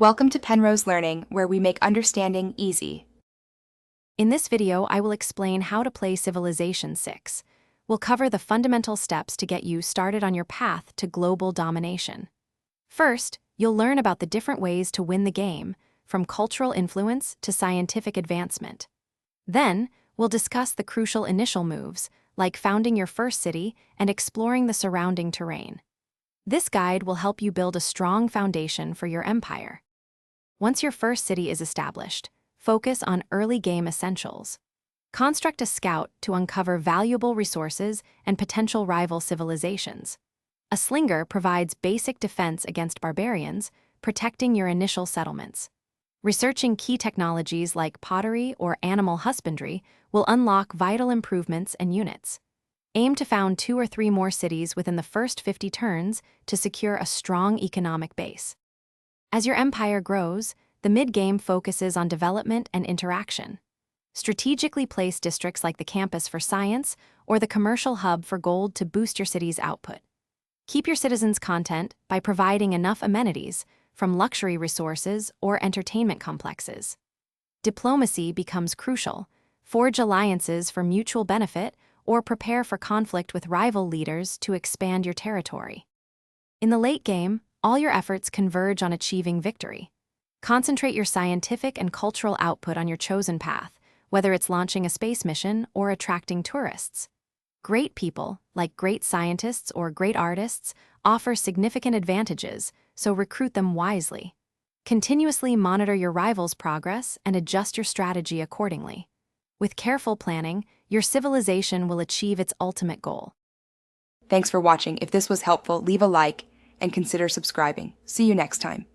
Welcome to Penrose Learning, where we make understanding easy. In this video, I will explain how to play Civilization 6. We'll cover the fundamental steps to get you started on your path to global domination. First, you'll learn about the different ways to win the game, from cultural influence to scientific advancement. Then, we'll discuss the crucial initial moves, like founding your first city and exploring the surrounding terrain. This guide will help you build a strong foundation for your empire. Once your first city is established, focus on early game essentials. Construct a scout to uncover valuable resources and potential rival civilizations. A slinger provides basic defense against barbarians, protecting your initial settlements. Researching key technologies like pottery or animal husbandry will unlock vital improvements and units. Aim to found 2 or 3 more cities within the first 50 turns to secure a strong economic base. As your empire grows, the mid-game focuses on development and interaction. Strategically place districts like the campus for science or the commercial hub for gold to boost your city's output. Keep your citizens content by providing enough amenities, from luxury resources or entertainment complexes. Diplomacy becomes crucial. Forge alliances for mutual benefit or prepare for conflict with rival leaders to expand your territory. In the late game, all your efforts converge on achieving victory. Concentrate your scientific and cultural output on your chosen path, whether it's launching a space mission or attracting tourists. Great people, like great scientists or great artists, offer significant advantages, so recruit them wisely. Continuously monitor your rivals' progress and adjust your strategy accordingly. With careful planning, your civilization will achieve its ultimate goal. Thanks for watching. If this was helpful, leave a like and consider subscribing. See you next time.